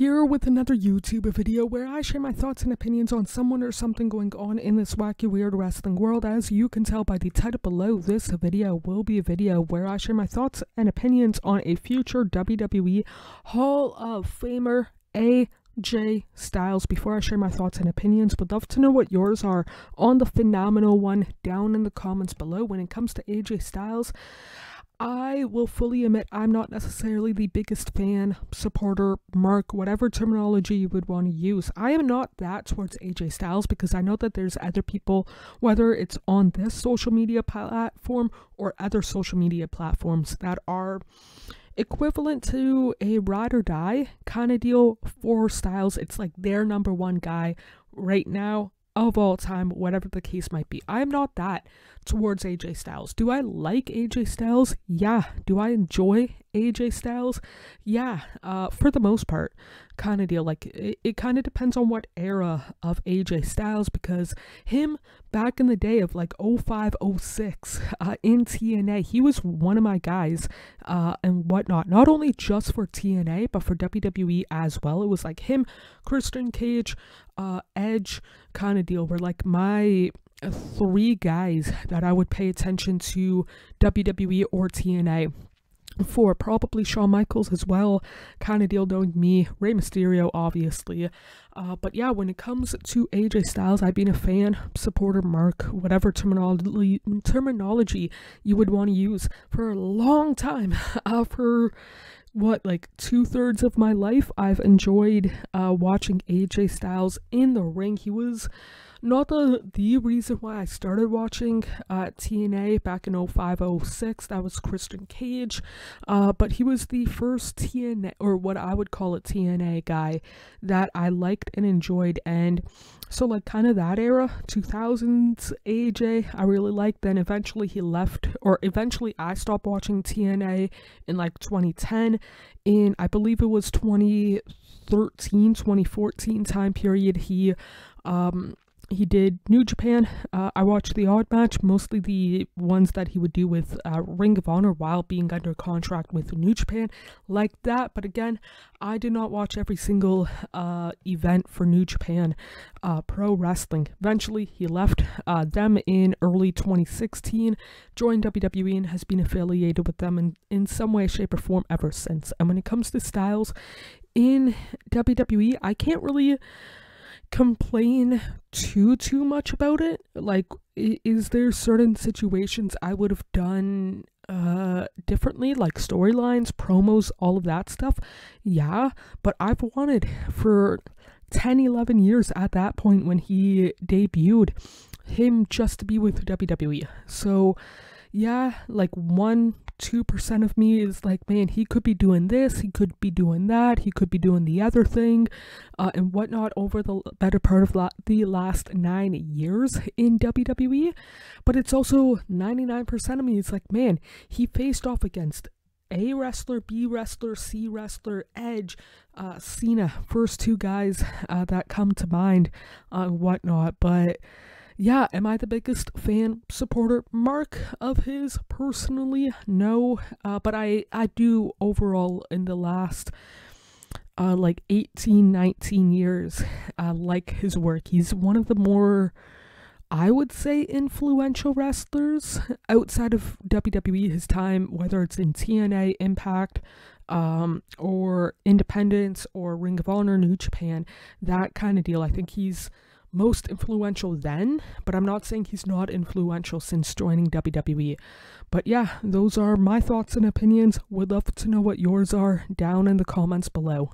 here with another YouTube video where I share my thoughts and opinions on someone or something going on in this wacky weird wrestling world. As you can tell by the title below, this video will be a video where I share my thoughts and opinions on a future WWE Hall of Famer, AJ Styles. Before I share my thoughts and opinions, would love to know what yours are on the phenomenal one down in the comments below. When it comes to AJ Styles, I will fully admit I'm not necessarily the biggest fan, supporter, mark, whatever terminology you would want to use. I am not that towards AJ Styles because I know that there's other people, whether it's on this social media platform or other social media platforms, that are equivalent to a ride or die kind of deal for Styles. It's like their number one guy right now of all time, whatever the case might be. I'm not that towards AJ Styles. Do I like AJ Styles? Yeah. Do I enjoy AJ Styles? Yeah, for the most part, kind of deal. Like, it kind of depends on what era of AJ Styles, because him back in the day of like 05, 06 in TNA, he was one of my guys and whatnot, not only just for TNA but for WWE as well. It was like him, Christian Cage, Edge kind of deal were like my three guys that I would pay attention to WWE or TNA for. Probably Shawn Michaels as well, kind of deal, knowing me, Rey Mysterio obviously, but yeah, when it comes to AJ Styles, I've been a fan, supporter, mark, whatever terminology you would want to use, for a long time. For what, like 2/3 of my life, I've enjoyed watching AJ Styles in the ring. He was not the reason why I started watching TNA back in 05, 06. That was Christian Cage, but he was the first TNA, or what I would call a TNA guy, that I liked and enjoyed. And so like kind of that era, 2000s AJ, I really liked. Then eventually he left, or eventually I stopped watching TNA in like 2010. In, I believe it was 2013, 2014 time period, he did New Japan. I watched the odd match, mostly the ones that he would do with Ring of Honor while being under contract with New Japan, like that. But again, I did not watch every single event for New Japan Pro Wrestling. Eventually, he left them in early 2016, joined WWE, and has been affiliated with them in some way, shape, or form ever since. And when it comes to Styles in WWE, I can't really complain too much about it. Like, is there certain situations I would have done differently, like storylines, promos, all of that stuff? Yeah, but I've wanted for 10-11 years at that point when he debuted him just to be with WWE. So yeah, like 1-2% of me is like, man, he could be doing this, he could be doing that, he could be doing the other thing, and whatnot, over the better part of the last 9 years in WWE. But it's also 99% of me, it's like, man, he faced off against A wrestler, B wrestler, C wrestler, Edge, Cena, first two guys that come to mind, whatnot. But yeah, am I the biggest fan, supporter, mark of his? Personally, no. But I do overall in the last like 18-19 years like his work. He's one of the more, I would say, influential wrestlers outside of WWE. His time, whether it's in TNA, Impact, or Independence, or Ring of Honor, New Japan, that kind of deal. I think he's most influential then, but I'm not saying he's not influential since joining WWE. But yeah, those are my thoughts and opinions. Would love to know what yours are down in the comments below.